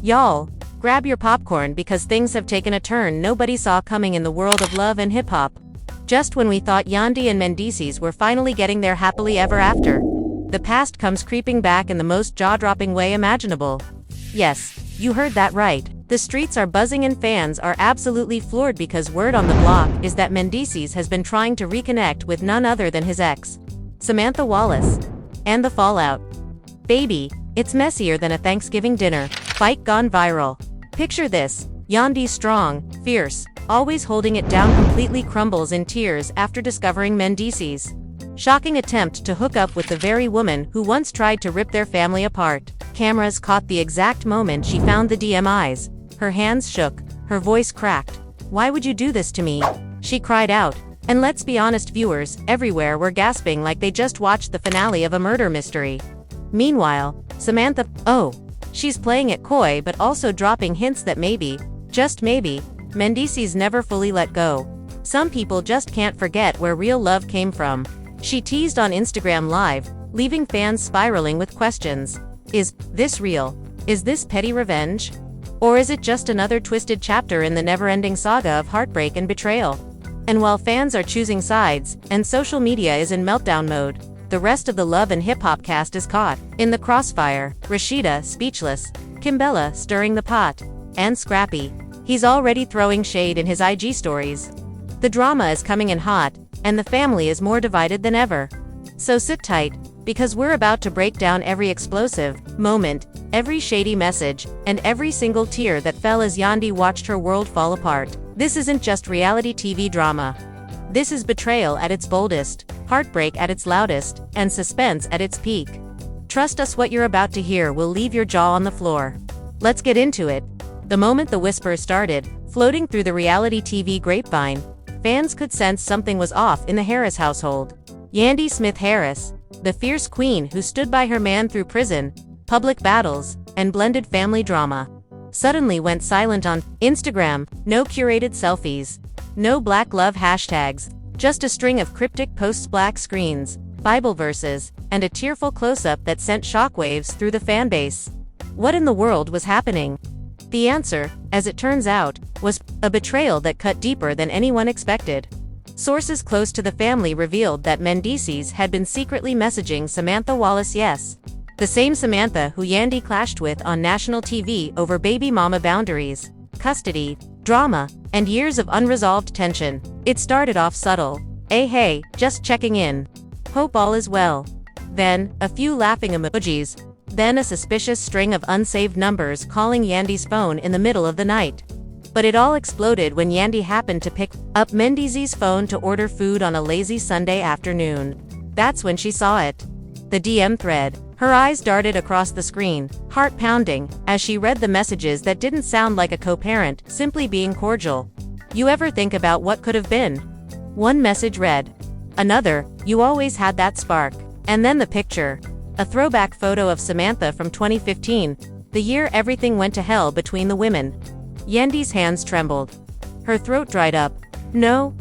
Y'all, grab your popcorn because things have taken a turn nobody saw coming in the world of love and hip-hop. Just when we thought Yandi and Mendeecees were finally getting their happily ever after, the past comes creeping back in the most jaw-dropping way imaginable. Yes, you heard that right. The streets are buzzing and fans are absolutely floored because word on the block is that Mendeecees has been trying to reconnect with none other than his ex, Samantha Wallace. And the fallout. Baby, it's messier than a Thanksgiving dinner fight gone viral. Picture this, Yandi strong, fierce, always holding it down completely crumbles in tears after discovering Mendeecees' shocking attempt to hook up with the very woman who once tried to rip their family apart. Cameras caught the exact moment she found the DMIs. Her hands shook, her voice cracked. "Why would you do this to me?" she cried out. And let's be honest, viewers everywhere were gasping like they just watched the finale of a murder mystery. Meanwhile, Samantha, she's playing it coy but also dropping hints that maybe, just maybe, Mendeecees never fully let go. Some people just can't forget where real love came from. She teased on Instagram Live, leaving fans spiraling with questions. Is this real? Is this petty revenge? Or is it just another twisted chapter in the never-ending saga of heartbreak and betrayal? And while fans are choosing sides, and social media is in meltdown mode, the rest of the Love and Hip Hop cast is caught in the crossfire. Rashida, speechless. Kimbella, stirring the pot. And Scrappy. He's already throwing shade in his IG stories. The drama is coming in hot, and the family is more divided than ever. So sit tight, because we're about to break down every explosive moment, every shady message, and every single tear that fell as Yandi watched her world fall apart. This isn't just reality TV drama. This is betrayal at its boldest, heartbreak at its loudest, and suspense at its peak. Trust us, what you're about to hear will leave your jaw on the floor. Let's get into it. The moment the whispers started, floating through the reality TV grapevine, fans could sense something was off in the Harris household. Yandi Smith Harris, the fierce queen who stood by her man through prison, public battles, and blended family drama, suddenly went silent on Instagram. No curated selfies, no black love hashtags, just a string of cryptic posts, black screens, Bible verses, and a tearful close-up that sent shockwaves through the fanbase. What in the world was happening? The answer, as it turns out, was a betrayal that cut deeper than anyone expected. Sources close to the family revealed that Mendeecees had been secretly messaging Samantha Wallace, yes, the same Samantha who Yandi clashed with on national TV over baby mama boundaries, custody, drama, and years of unresolved tension. It started off subtle. Hey, just checking in. Hope all is well. Then, a few laughing emojis. Then a suspicious string of unsaved numbers calling Yandi's phone in the middle of the night. But it all exploded when Yandi happened to pick up Mendeecees' phone to order food on a lazy Sunday afternoon. That's when she saw it. The DM thread. Her eyes darted across the screen, heart pounding, as she read the messages that didn't sound like a co-parent simply being cordial. You ever think about what could have been? One message read. Another, you always had that spark. And then the picture. A throwback photo of Samantha from 2015, the year everything went to hell between the women. Yandi's hands trembled. Her throat dried up. No,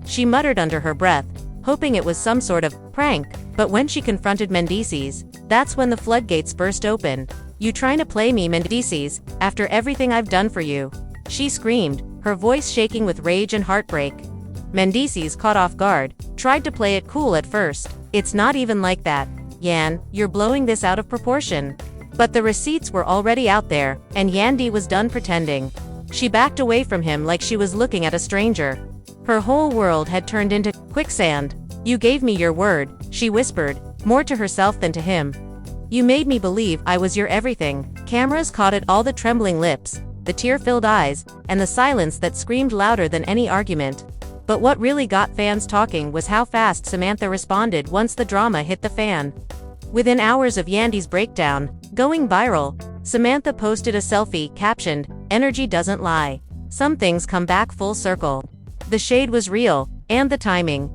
she muttered under her breath, hoping it was some sort of prank. But when she confronted Mendeecees, that's when the floodgates burst open. You trying to play me, Mendeecees, after everything I've done for you? She screamed, her voice shaking with rage and heartbreak. Mendeecees, caught off guard, tried to play it cool at first. It's not even like that, Yan, you're blowing this out of proportion. But the receipts were already out there, and Yandi was done pretending. She backed away from him like she was looking at a stranger. Her whole world had turned into quicksand. You gave me your word, she whispered, more to herself than to him. You made me believe I was your everything. Cameras caught it all, the trembling lips, the tear-filled eyes, and the silence that screamed louder than any argument. But what really got fans talking was how fast Samantha responded once the drama hit the fan. Within hours of Yandi's breakdown, going viral, Samantha posted a selfie captioned, "Energy doesn't lie. Some things come back full circle." The shade was real, and the timing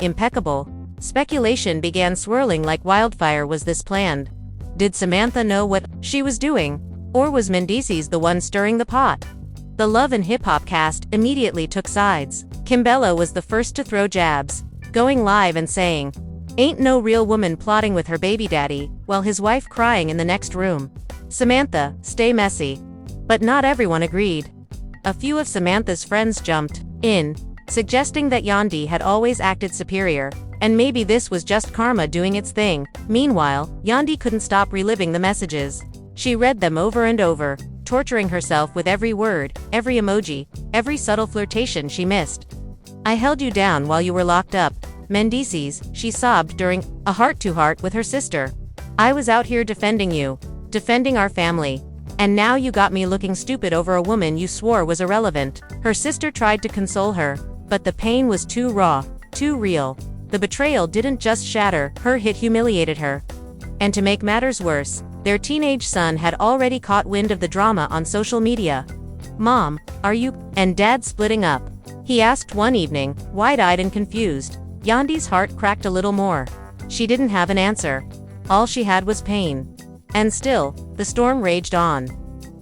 impeccable. Speculation began swirling like wildfire. Was this planned? Did Samantha know what she was doing? Or was Mendeecees the one stirring the pot? The Love and Hip Hop cast immediately took sides. Kimbella was the first to throw jabs, going live and saying, "Ain't no real woman plotting with her baby daddy," while his wife crying in the next room. Samantha, stay messy. But not everyone agreed. A few of Samantha's friends jumped in, suggesting that Yandi had always acted superior, and maybe this was just karma doing its thing. Meanwhile, Yandi couldn't stop reliving the messages. She read them over and over, torturing herself with every word, every emoji, every subtle flirtation she missed. I held you down while you were locked up, Mendeecees, she sobbed during a heart-to-heart with her sister. I was out here defending you, defending our family. And now you got me looking stupid over a woman you swore was irrelevant. Her sister tried to console her, but the pain was too raw, too real. The betrayal didn't just shatter her, it humiliated her. And to make matters worse, their teenage son had already caught wind of the drama on social media. Mom, are you and Dad splitting up? He asked one evening, wide-eyed and confused. Yandi's heart cracked a little more. She didn't have an answer. All she had was pain. And still, the storm raged on.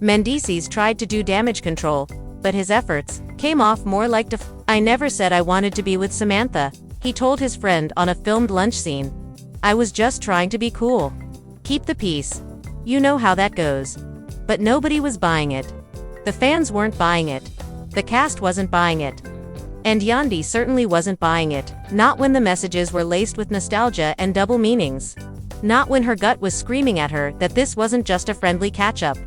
Mendeecees tried to do damage control, but his efforts came off more like I never said I wanted to be with Samantha, he told his friend on a filmed lunch scene. I was just trying to be cool. Keep the peace. You know how that goes. But nobody was buying it. The fans weren't buying it. The cast wasn't buying it. And Yandi certainly wasn't buying it, not when the messages were laced with nostalgia and double meanings. Not when her gut was screaming at her that this wasn't just a friendly catch-up.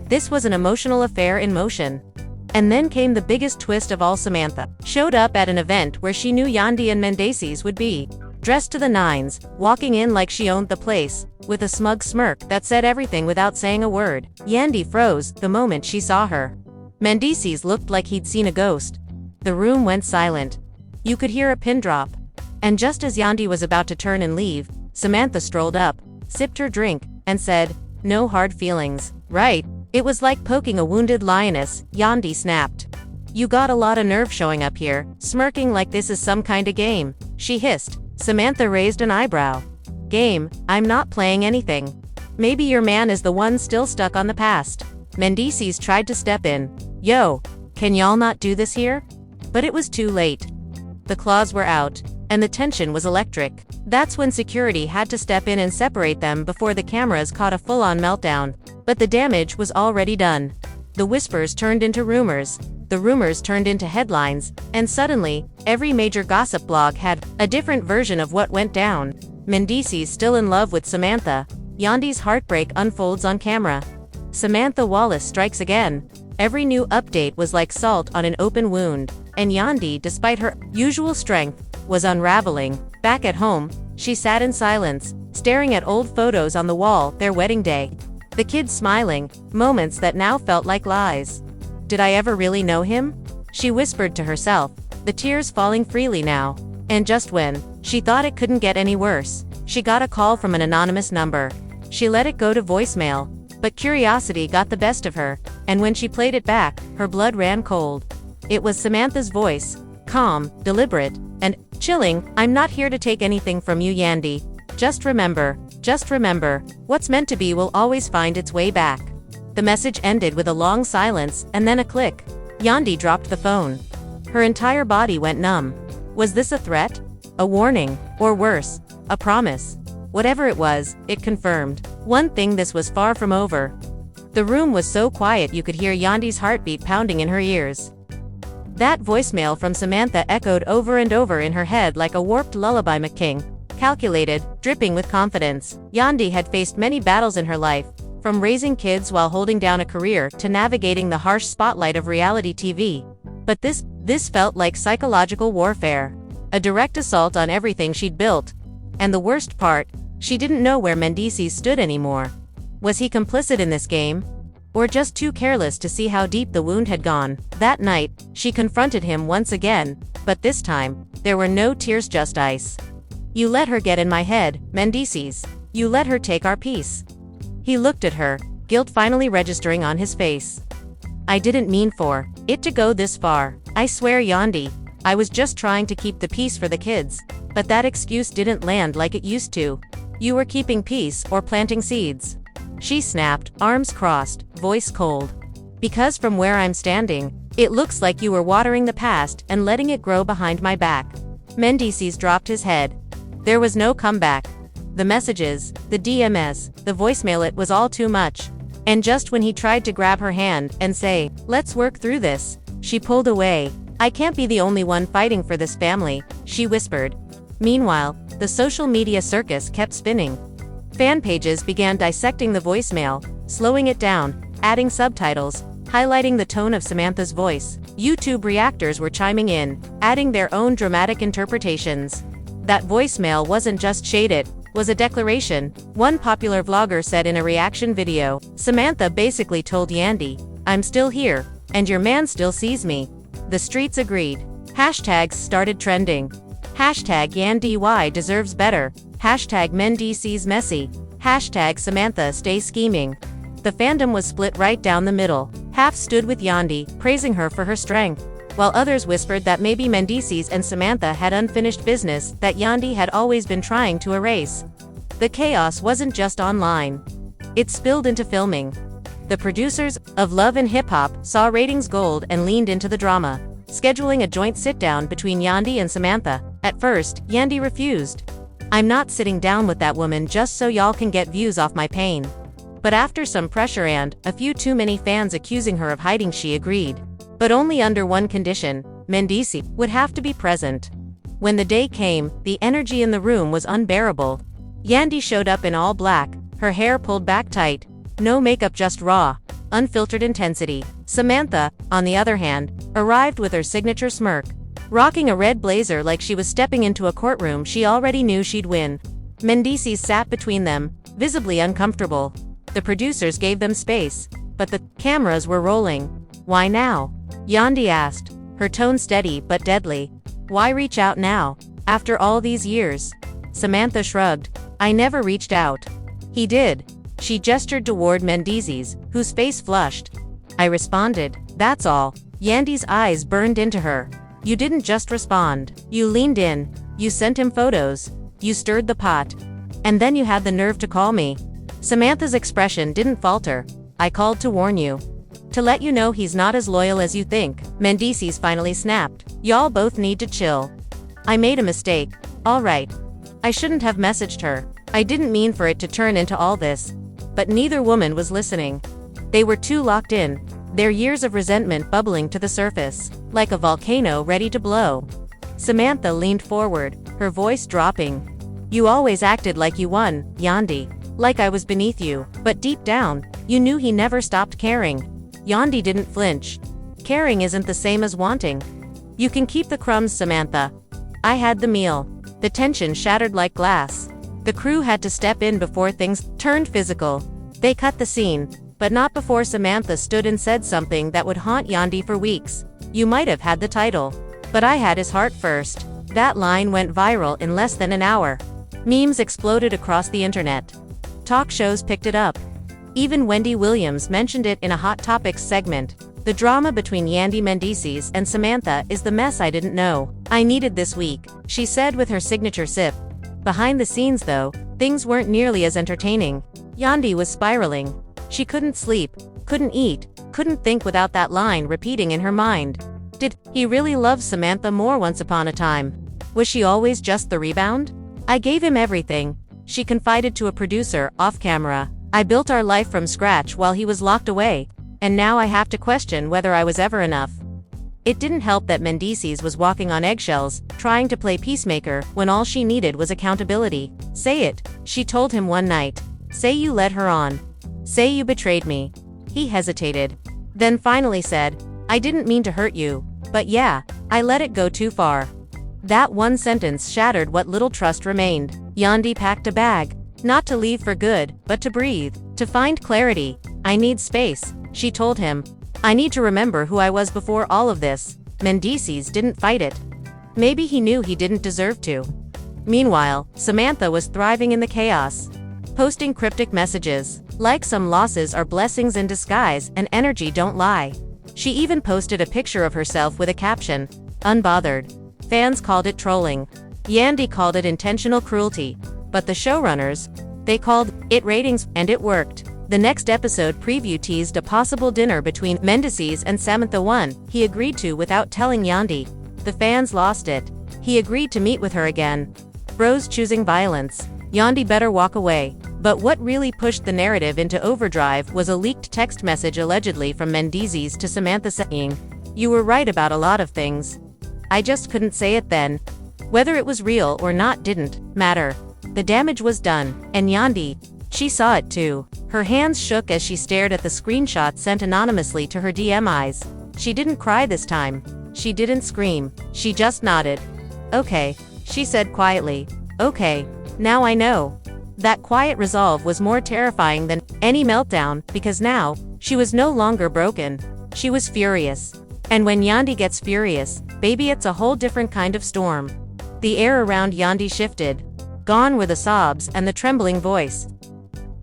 This was an emotional affair in motion. And then came the biggest twist of all. Samantha showed up at an event where she knew Yandi and Mendeecees would be. Dressed to the nines, walking in like she owned the place, with a smug smirk that said everything without saying a word. Yandi froze the moment she saw her. Mendeecees looked like he'd seen a ghost. The room went silent. You could hear a pin drop. And just as Yandi was about to turn and leave, Samantha strolled up, sipped her drink, and said, no hard feelings, right? It was like poking a wounded lioness. Yandi snapped. You got a lot of nerve showing up here, smirking like this is some kind of game, she hissed. Samantha raised an eyebrow. Game? I'm not playing anything. Maybe your man is the one still stuck on the past. Mendeecees tried to step in. Yo, can y'all not do this here? But it was too late. The claws were out, and the tension was electric. That's when security had to step in and separate them before the cameras caught a full-on meltdown. But the damage was already done. The whispers turned into rumors. The rumors turned into headlines, and suddenly, every major gossip blog had a different version of what went down. Mendeecees still in love with Samantha. Yandi's heartbreak unfolds on camera. Samantha Wallace strikes again. Every new update was like salt on an open wound, and Yandi, despite her usual strength, was unraveling. Back at home, she sat in silence, staring at old photos on the wall, their wedding day. The kids smiling, moments that now felt like lies. Did I ever really know him? She whispered to herself, the tears falling freely now. And just when she thought it couldn't get any worse, she got a call from an anonymous number. She let it go to voicemail, but curiosity got the best of her, and when she played it back, her blood ran cold. It was Samantha's voice, calm, deliberate, and chilling. I'm not here to take anything from you, Yandi. Just remember, what's meant to be will always find its way back. The message ended with a long silence, and then a click. Yandi dropped the phone. Her entire body went numb. Was this a threat? A warning? Or worse, a promise? Whatever it was, it confirmed one thing: this was far from over. The room was so quiet you could hear Yandi's heartbeat pounding in her ears. That voicemail from Samantha echoed over and over in her head like a warped lullaby. McKing, calculated, dripping with confidence. Yandi had faced many battles in her life, from raising kids while holding down a career to navigating the harsh spotlight of reality TV. But this felt like psychological warfare, a direct assault on everything she'd built. And the worst part, she didn't know where Mendeecees stood anymore. Was he complicit in this game? Or just too careless to see how deep the wound had gone? That night, she confronted him once again, but this time, there were no tears, just ice. You let her get in my head, Mendeecees. You let her take our peace. He looked at her, guilt finally registering on his face. I didn't mean for it to go this far. I swear, Yandi. I was just trying to keep the peace for the kids. But that excuse didn't land like it used to. You were keeping peace or planting seeds. She snapped, arms crossed, voice cold. Because from where I'm standing, it looks like you were watering the past and letting it grow behind my back. Mendeecees dropped his head. There was no comeback. The messages, the DMS, the voicemail, it was all too much. And just when he tried to grab her hand and say, "Let's work through this," she pulled away. "I can't be the only one fighting for this family," she whispered. Meanwhile, the social media circus kept spinning. Fan pages began dissecting the voicemail, slowing it down, adding subtitles, highlighting the tone of Samantha's voice. YouTube reactors were chiming in, adding their own dramatic interpretations. That voicemail wasn't just shade, it was a declaration. One popular vlogger said in a reaction video, "Samantha basically told Yandi, 'I'm still here, and your man still sees me.'" The streets agreed. Hashtags started trending. Hashtag Yandi deserves better. Hashtag Mendeecees messy. Hashtag Samantha stay scheming. The fandom was split right down the middle. Half stood with Yandi, praising her for her strength, while others whispered that maybe Mendeecees and Samantha had unfinished business that Yandi had always been trying to erase. The chaos wasn't just online. It spilled into filming. The producers of Love and Hip Hop saw ratings gold and leaned into the drama, scheduling a joint sit-down between Yandi and Samantha. At first, Yandi refused. "I'm not sitting down with that woman just so y'all can get views off my pain." But after some pressure and a few too many fans accusing her of hiding, she agreed. But only under one condition: Mendeecees would have to be present. When the day came, the energy in the room was unbearable. Yandi showed up in all black, her hair pulled back tight, no makeup, just raw, unfiltered intensity. Samantha, on the other hand, arrived with her signature smirk, rocking a red blazer like she was stepping into a courtroom she already knew she'd win. Mendeecees sat between them, visibly uncomfortable. The producers gave them space, but the cameras were rolling. "Why now?" Yandi asked, her tone steady but deadly. "Why reach out now, after all these years?" Samantha shrugged. "I never reached out." "He did." She gestured toward Mendeecees, whose face flushed. "I responded, that's all." Yandi's eyes burned into her. "You didn't just respond. You leaned in. You sent him photos. You stirred the pot. And then you had the nerve to call me." Samantha's expression didn't falter. "I called to warn you. To let you know he's not as loyal as you think." Mendeecees finally snapped. "Y'all both need to chill. I made a mistake. All right. I shouldn't have messaged her. I didn't mean for it to turn into all this." But neither woman was listening. They were too locked in, their years of resentment bubbling to the surface, like a volcano ready to blow. Samantha leaned forward, her voice dropping. "You always acted like you won, Yandi. Like I was beneath you, but deep down, you knew he never stopped caring." Yandi didn't flinch. "Caring isn't the same as wanting. You can keep the crumbs, Samantha. I had the meal." The tension shattered like glass. The crew had to step in before things turned physical. They cut the scene, but not before Samantha stood and said something that would haunt Yandi for weeks. "You might have had the title, but I had his heart first." That line went viral in less than an hour. Memes exploded across the internet. Talk shows picked it up. Even Wendy Williams mentioned it in a Hot Topics segment. "The drama between Yandi Mendeecees and Samantha is the mess I didn't know I needed this week," she said with her signature sip. Behind the scenes though, things weren't nearly as entertaining. Yandi was spiraling. She couldn't sleep, couldn't eat, couldn't think without that line repeating in her mind. Did he really love Samantha more once upon a time? Was she always just the rebound? "I gave him everything," she confided to a producer off camera. "I built our life from scratch while he was locked away, and now I have to question whether I was ever enough." It didn't help that Mendeecees was walking on eggshells, trying to play peacemaker when all she needed was accountability. "Say it," she told him one night. "Say you led her on. Say you betrayed me." He hesitated, then finally said, "I didn't mean to hurt you, but yeah, I let it go too far." That one sentence shattered what little trust remained. Yandi packed a bag, not to leave for good, but to breathe, to find clarity. "I need space," she told him. "I need to remember who I was before all of this." Mendeecees didn't fight it. Maybe he knew he didn't deserve to. Meanwhile, Samantha was thriving in the chaos, posting cryptic messages, like "Some losses are blessings in disguise and energy don't lie." She even posted a picture of herself with a caption, "Unbothered." Fans called it trolling. Yandi called it intentional cruelty. But the showrunners, they called it ratings, and it worked. The next episode preview teased a possible dinner between Mendeecees and Samantha, one he agreed to without telling Yandi. The fans lost it. He agreed to meet with her again. Bros choosing violence. Yandi better walk away. But what really pushed the narrative into overdrive was a leaked text message allegedly from Mendeecees to Samantha saying, "You were right about a lot of things. I just couldn't say it then." Whether it was real or not didn't matter. The damage was done, and Yandi, she saw it too. Her hands shook as she stared at the screenshot sent anonymously to her DMs. She didn't cry this time. She didn't scream. She just nodded. "Okay," she said quietly. "Okay, now I know." That quiet resolve was more terrifying than any meltdown, because now, she was no longer broken. She was furious. And when Yandi gets furious, baby, it's a whole different kind of storm. The air around Yandi shifted. Gone were the sobs and the trembling voice.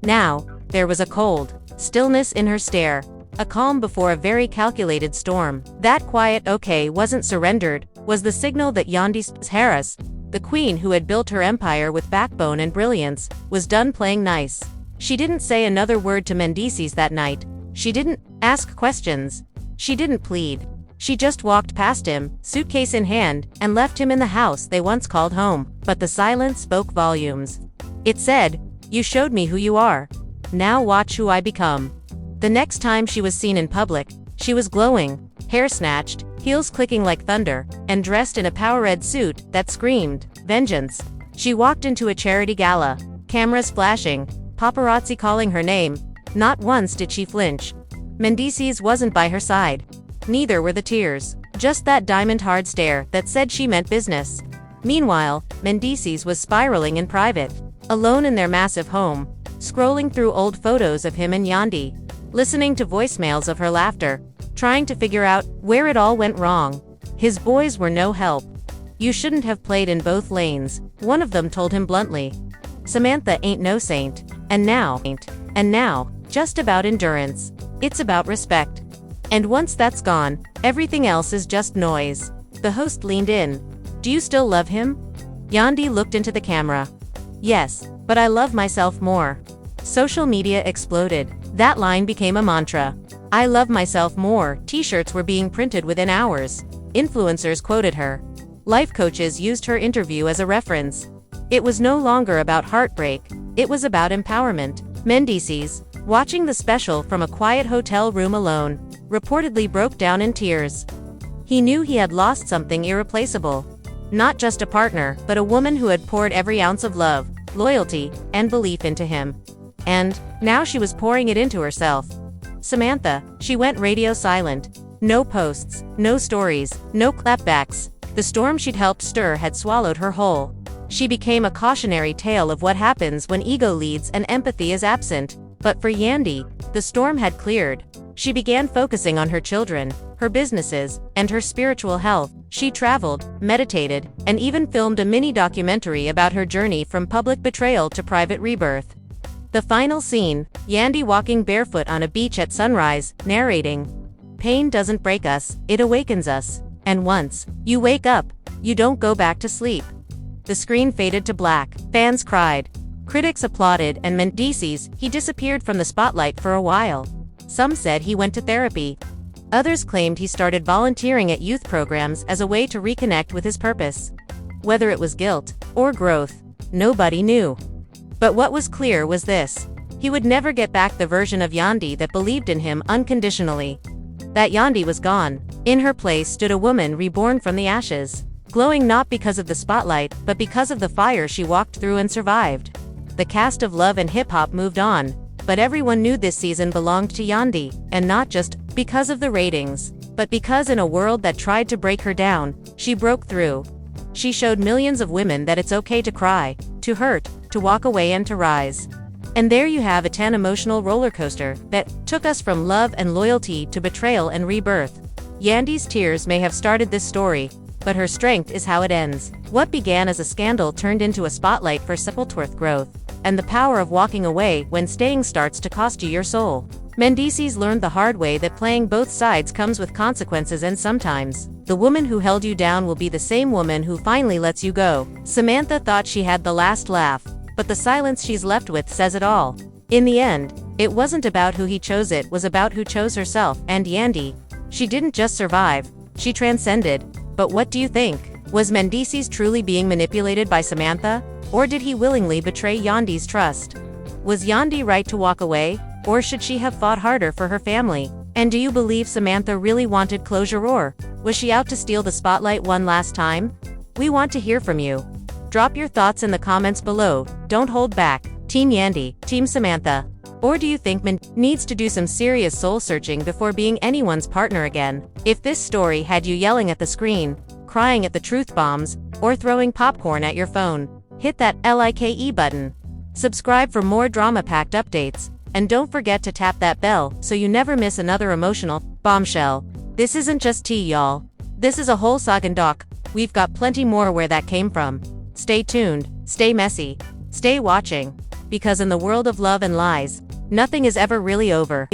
Now, there was a cold stillness in her stare, a calm before a very calculated storm. That quiet "okay" wasn't surrendered, was the signal that Yandi's Harris, the queen who had built her empire with backbone and brilliance, was done playing nice. She didn't say another word to Mendeecees that night. She didn't ask questions. She didn't plead. She just walked past him, suitcase in hand, and left him in the house they once called home. But the silence spoke volumes. It said, "You showed me who you are. Now watch who I become." The next time she was seen in public, she was glowing, hair snatched, heels clicking like thunder, and dressed in a power-red suit that screamed vengeance. She walked into a charity gala, cameras flashing, paparazzi calling her name. Not once did she flinch. Mendeecees wasn't by her side. Neither were the tears. Just that diamond-hard stare that said she meant business. Meanwhile, Mendeecees was spiraling in private, alone in their massive home, scrolling through old photos of him and Yandi, listening to voicemails of her laughter, trying to figure out where it all went wrong. His boys were no help. "You shouldn't have played in both lanes," one of them told him bluntly. "Samantha ain't no saint. And now, just about endurance. It's about respect. And once that's gone, everything else is just noise." The host leaned in. "Do you still love him?" Yandi looked into the camera. "Yes, but I love myself more." Social media exploded. That line became a mantra. "I love myself more" t-shirts were being printed within hours. Influencers quoted her. Life coaches used her interview as a reference. It was no longer about heartbreak. It was about empowerment. Mendeecees, watching the special from a quiet hotel room alone, reportedly broke down in tears. He knew he had lost something irreplaceable. Not just a partner, but a woman who had poured every ounce of love, loyalty, and belief into him. And now she was pouring it into herself. Samantha, she went radio silent. No posts, no stories, no clapbacks. The storm she'd helped stir had swallowed her whole. She became a cautionary tale of what happens when ego leads and empathy is absent. But for Yandi, the storm had cleared. She began focusing on her children, her businesses, and her spiritual health. She traveled, meditated, and even filmed a mini documentary about her journey from public betrayal to private rebirth. The final scene, Yandi walking barefoot on a beach at sunrise, narrating, "Pain doesn't break us, it awakens us. And once you wake up, you don't go back to sleep." The screen faded to black. Fans cried. Critics applauded, and Mendeecees, he disappeared from the spotlight for a while. Some said he went to therapy. Others claimed he started volunteering at youth programs as a way to reconnect with his purpose. Whether it was guilt or growth, nobody knew. But what was clear was this: he would never get back the version of Yandi that believed in him unconditionally. That Yandi was gone. In her place stood a woman reborn from the ashes, glowing not because of the spotlight, but because of the fire she walked through and survived. The cast of Love and Hip Hop moved on, but everyone knew this season belonged to Yandi, and not just because of the ratings, but because in a world that tried to break her down, she broke through. She showed millions of women that it's okay to cry, to hurt, to walk away, and to rise. And there you have a 10 emotional roller coaster that took us from love and loyalty to betrayal and rebirth. Yandi's tears may have started this story, but her strength is how it ends. What began as a scandal turned into a spotlight for self-worth growth, and the power of walking away when staying starts to cost you your soul. Mendeecees learned the hard way that playing both sides comes with consequences, and sometimes the woman who held you down will be the same woman who finally lets you go. Samantha thought she had the last laugh, but the silence she's left with says it all. In the end, it wasn't about who he chose, it was about who chose herself. And Yandi, she didn't just survive, she transcended. But what do you think? Was Mendeecees truly being manipulated by Samantha? Or did he willingly betray Yandi's trust? Was Yandi right to walk away, or should she have fought harder for her family? And do you believe Samantha really wanted closure, or was she out to steal the spotlight one last time? We want to hear from you. Drop your thoughts in the comments below, don't hold back. Team Yandi, Team Samantha. Or do you think Mendeecees needs to do some serious soul searching before being anyone's partner again? If this story had you yelling at the screen, crying at the truth bombs, or throwing popcorn at your phone, hit that like button. Subscribe for more drama-packed updates, and don't forget to tap that bell so you never miss another emotional bombshell. This isn't just tea, y'all. This is a whole saga doc. We've got plenty more where that came from. Stay tuned, stay messy, stay watching, because in the world of love and lies, nothing is ever really over.